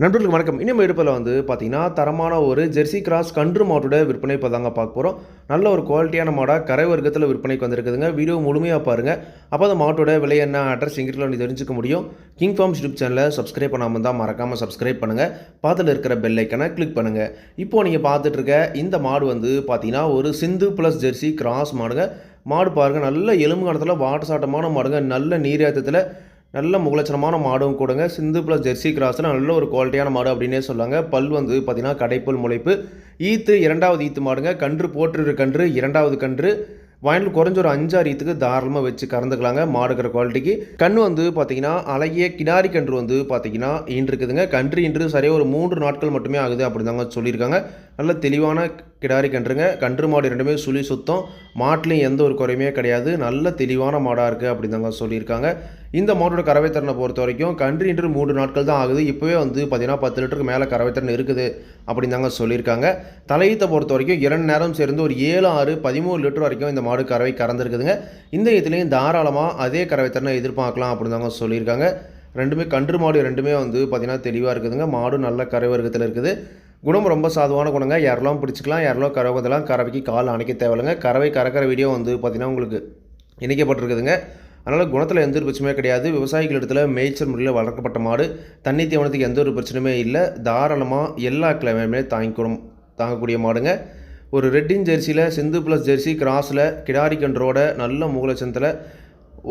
நண்பர்களுக்கு வணக்கம். இன்னும் எடுப்பில் பார்த்தீங்கன்னா, தரமான ஒரு ஜெர்சி கிராஸ் கன்று மாட்டோட விற்பனை இப்போ தாங்க பார்க்க போகிறோம். நல்ல ஒரு குவாலிட்டியான மாடா கரை வர்க்கத்தில் விற்பனைக்கு வந்திருக்குதுங்க. வீடியோ முழுமையாக பாருங்கள். அப்போ அந்த மாட்டோட விலை என்ன, அட்ரஸ் எங்கிட்ட நீ தெரிஞ்சுக்க முடியும். கிங் ஃபார்ம்ஸ் யூடியூப் சேனலை சப்ஸ்கிரைப் பண்ணாமல் தான் மறக்காமல் சப்ஸ்கிரைப் பண்ணுங்கள். பார்த்துட்டு இருக்கிற பெல் ஐக்கனை கிளிக் பண்ணுங்கள். இப்போது நீங்கள் பார்த்துட்டு இருக்க இந்த மாடு பார்த்தீங்கன்னா, ஒரு சிந்து ப்ளஸ் ஜெர்சி கிராஸ் மாடுங்க. மாடு பாருங்கள், நல்ல எலும்பு காலத்தில் வாட்ட சாட்டமான மாடுங்க. நல்ல நீரேற்றத்தில் நல்ல முகலட்சணமான மாடும் கூடங்க. சிந்து ப்ளஸ் ஜெர்சி கிராஸில் நல்ல ஒரு குவாலிட்டியான மாடு அப்படின்னே சொல்லாங்க. பல் பார்த்தீங்கன்னா கடைப்பல் முளைப்பு. ஈத்து 2வது ஈத்து மாடுங்க. கன்று போட்டிருக்கிற கன்று 2வது கன்று. வாயினில் குறைஞ்ச ஒரு 5-6 ஈத்துக்கு தாராளமாக வச்சு கறந்துக்கலாங்க. மாடுக்கிற குவாலிட்டிக்கு கன்று பார்த்தீங்கன்னா அழகிய கிடாரி கன்று பார்த்தீங்கன்னா ஈன்றுக்குதுங்க. கன்று இன்று சரியாக ஒரு 3 நாட்கள் மட்டுமே ஆகுது அப்படி தாங்க சொல்லியிருக்காங்க. நல்ல தெளிவான கிடாரி கன்றுங்க. கன்று மாடு ரெண்டுமே சுழி சுத்தம். மாட்டிலையும் எந்த ஒரு குறையுமே கிடையாது. நல்ல தெளிவான மாடாக இருக்குது அப்படி தாங்க சொல்லியிருக்காங்க. இந்த மாட்டோட கறவைத்திறனை பொறுத்த வரைக்கும் கன்று இன்று 3 நாட்கள் தான் ஆகுது. இப்போவே பார்த்தீங்கன்னா 10 லிட்டருக்கு மேலே கறவைத்திறன் இருக்குது அப்படின்னு தாங்க சொல்லியிருக்காங்க. தலையீத்தை பொறுத்த வரைக்கும் 2 நேரம் சேர்ந்து ஒரு 7, 6, 13 லிட்டர் வரைக்கும் இந்த மாடு கறவை கறந்துருக்குதுங்க. இந்த இதுலேயும் தாராளமாக அதே கறவைத்திறனை எதிர்பார்க்கலாம் அப்படின்னு தாங்க சொல்லியிருக்காங்க. ரெண்டுமே கன்று மாடு ரெண்டுமே பார்த்தீங்கன்னா தெளிவாக இருக்குதுங்க. மாடும் நல்ல கரை வர்க்கத்தில் இருக்குது. குணம் ரொம்ப சாதுவான குணங்க. யாரெல்லாம் பிடிச்சிக்கலாம், யாரெல்லாம் கறவைதெல்லாம் கறவைக்கு கால் அணைக்க தேவையில்லைங்க. கறவை கறக்கிற வீடியோ பார்த்தீங்கன்னா உங்களுக்கு இணைக்கப்பட்டிருக்குதுங்க. அதனால் குணத்தில் எந்த ஒரு பிரச்சனையுமே கிடையாது. விவசாயிகள் இடத்துல மேய்ச்சல் முறையில் வளர்க்கப்பட்ட மாடு. தண்ணி தீவனத்துக்கு எந்த ஒரு பிரச்சனையுமே இல்லை. தாராளமாக எல்லா கிழமையுமே தாங்கக்கூடிய மாடுங்க. ஒரு ரெட்டின் ஜெர்சியில் சிந்து ப்ளஸ் ஜெர்சி கிராஸில் கிடாரி கன்றோட நல்ல முகலட்சணத்தில்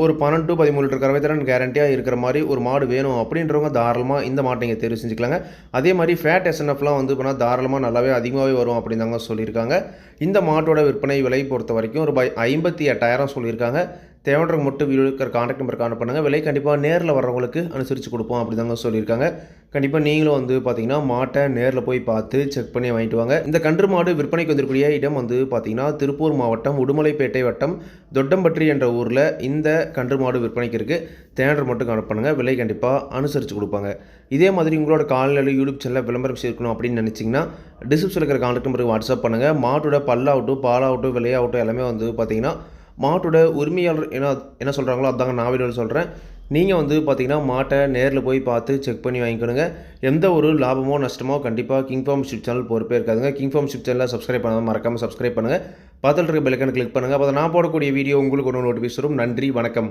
ஒரு 12 to 13 லிட்டர் கறவைத்திறன் கேரண்டியாக இருக்கிற மாதிரி ஒரு மாடு வேணும் அப்படின்றவங்க தாராளமாக இந்த மாட்டை நீங்கள் தேர்வு செஞ்சுக்கலாங்க. அதே மாதிரி ஃபேட் எஸ்என்எஃப்லாம் பண்ணால் தாராளமாக நல்லாவே அதிகமாகவே வரும் அப்படின்னு தாங்க சொல்லியிருக்காங்க. இந்த மாட்டோட விற்பனை விலை பொறுத்த வரைக்கும் ஒரு 58,000 சொல்லியிருக்காங்க. தேவைன்றவங்க மட்டும் வீடியோ இருக்கிற கான்டாக்ட் நம்பர் கான்டாக்ட் பண்ணுங்கள். விலை கண்டிப்பாக நேரில் வர்றவங்களுக்கு அனுசரித்து கொடுப்போம் அப்படி தாங்க சொல்லியிருக்காங்க. கண்டிப்பாக நீங்களும் பார்த்தீங்கன்னா மாட்டை நேரில் போய் பார்த்து செக் பண்ணி வாங்கிட்டு வாங்க. இந்த கன்று மாடு விற்பனைக்கு வந்திருக்கக்கூடிய இடம் பார்த்தீங்கன்னா திருப்பூர் மாவட்டம் உடுமலைப்பேட்டை வட்டம் தொட்டம்பற்றி என்ற ஊரில் இந்த கன்று மாடு விற்பனைக்கு இருக்குது. தேடுற மட்டும் கான்டாக்ட் பண்ணுங்கள். விலை கண்டிப்பாக அனுசரித்து கொடுப்பாங்க. இதே மாதிரி உங்களோட கால்நிலை யூடியூப் சேனலில் விளம்பரம் சேர்க்கணும் அப்படின்னு நினச்சிங்கன்னா டிஸ்கிரிப்ஷனில் இருக்கிற கான்டாக்ட் நம்பருக்கு வாட்ஸ்அப் பண்ணுங்கள். மாட்டோட பல்லாகட்டும் பாலாகட்டும் விலையாகட்டும் எல்லாமே பார்த்தீங்கன்னா மாட்டோட உரிமையாளர் என்ன சொல்கிறாங்களோ அதாங்க நான் வீடியோவில் சொல்கிறேன். நீங்கள் பார்த்தீங்கன்னா மாட்டை நேரில் போய் பார்த்து செக் பண்ணி வாங்கிக்கணுங்க. எந்த ஒரு லாபமோ நஷ்டமோ கண்டிப்பாக கிங் ஃபார்ம் யூடியூப் சேனல் பொறுப்பே இருக்காதுங்க. கிங் ஃபார்ம் யூடியூப் சேனலில் சப்ஸ்கிரைப் பண்ணாமல் மறக்காமல் சப்ஸ்கிரைப் பண்ணுங்கள். பார்த்துட்டு இருக்க பெல்லைக்கனை கிளிக் பண்ணுங்கள். அப்போ நான் போடக்கூடிய வீடியோ உங்களுக்கு ஒரு நோட்டிஃபிகேஷன் வரும். நன்றி, வணக்கம்.